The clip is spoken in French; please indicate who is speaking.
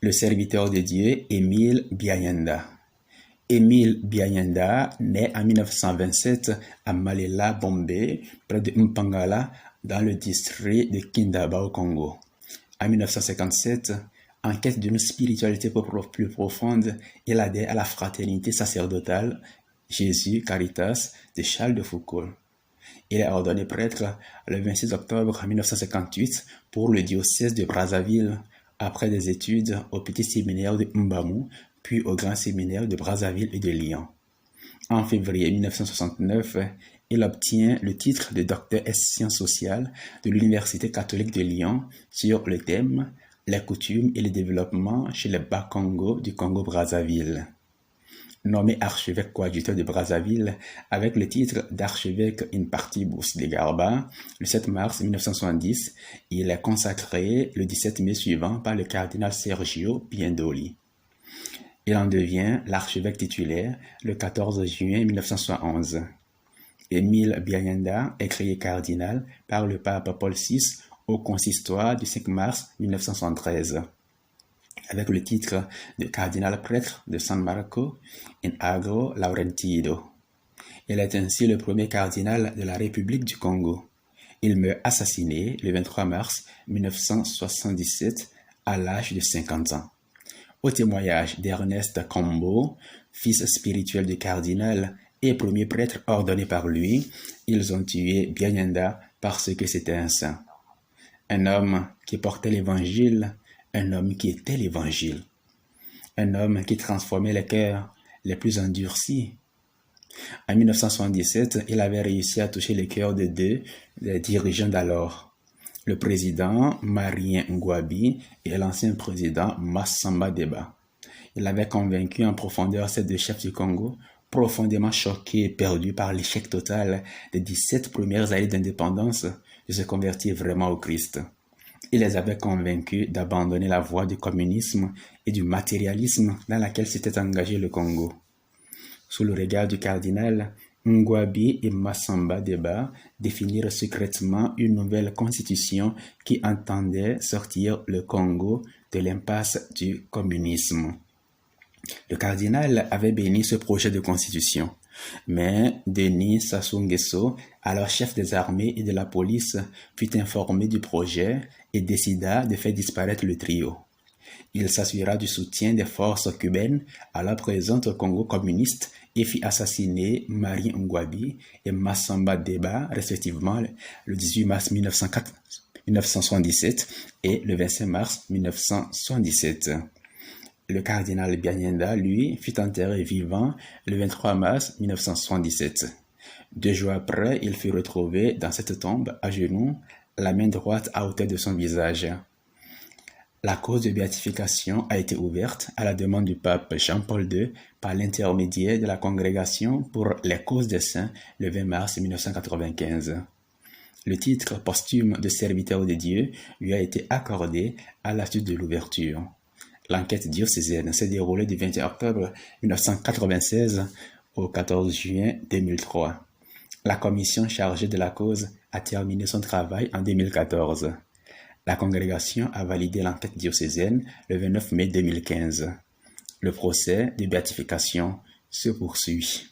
Speaker 1: Le serviteur de Dieu, Émile Biayenda. Émile Biayenda naît en 1927 à Malela, Bombay, près de Mpangala, dans le district de Kindaba au Congo. En 1957, en quête d'une spiritualité plus profonde, il adhère à la fraternité sacerdotale Jésus Caritas de Charles de Foucault. Il est ordonné prêtre le 26 octobre 1958 pour le diocèse de Brazzaville, après des études au petit séminaire de Mbamou, puis au grand séminaire de Brazzaville et de Lyon. En février 1969, il obtient le titre de docteur ès sciences sociales de l'Université catholique de Lyon sur le thème « Les coutumes et le développement chez les Bas-Congo du Congo-Brazzaville ». Nommé archevêque coadjuteur de Brazzaville avec le titre d'archevêque in partibus de Garba, le 7 mars 1970, il est consacré le 17 mai suivant par le cardinal Sergio Piendoli. Il en devient l'archevêque titulaire le 14 juin 1971. Émile Biayenda est créé cardinal par le pape Paul VI au consistoire du 5 mars 1973. Avec le titre de cardinal prêtre de San Marco in Agro Laurentido. Il est ainsi le premier cardinal de la République du Congo. Il meurt assassiné le 23 mars 1977 à l'âge de 50 ans. Au témoignage d'Ernest Combo, fils spirituel du cardinal et premier prêtre ordonné par lui, ils ont tué Biayenda parce que c'était un saint. Un homme qui portait l'évangile, un homme qui était l'évangile, un homme qui transformait les cœurs les plus endurcis. En 1977, il avait réussi à toucher les cœurs de deux des dirigeants d'alors, le président Marien Ngouabi et l'ancien président Massamba Deba. Il avait convaincu en profondeur ces deux chefs du Congo, profondément choqués et perdus par l'échec total des 17 premières années d'indépendance, de se convertir vraiment au Christ. Il les avait convaincus d'abandonner la voie du communisme et du matérialisme dans laquelle s'était engagé le Congo. Sous le regard du cardinal, Ngouabi et Massamba Deba définirent secrètement une nouvelle constitution qui entendait sortir le Congo de l'impasse du communisme. Le cardinal avait béni ce projet de constitution, mais Denis Sassou Nguesso, alors chef des armées et de la police, fut informé du projet et décida de faire disparaître le trio. Il s'assura du soutien des forces cubaines alors présentes au Congo communiste et fit assassiner Marie Ngouabi et Massamba Deba, respectivement, le 18 mars 1977 et le 25 mars 1977. Le cardinal Biayenda, lui, fut enterré vivant le 23 mars 1977. 2 jours après, il fut retrouvé dans cette tombe, à genoux, la main droite à hauteur de son visage. La cause de béatification a été ouverte à la demande du pape Jean-Paul II par l'intermédiaire de la Congrégation pour les causes des saints le 20 mars 1995. Le titre posthume de serviteur de Dieu lui a été accordé à la suite de l'ouverture. L'enquête diocésaine s'est déroulée du 21 octobre 1996 au 14 juin 2003. La commission chargée de la cause a terminé son travail en 2014. La congrégation a validé l'enquête diocésaine le 29 mai 2015. Le procès de béatification se poursuit.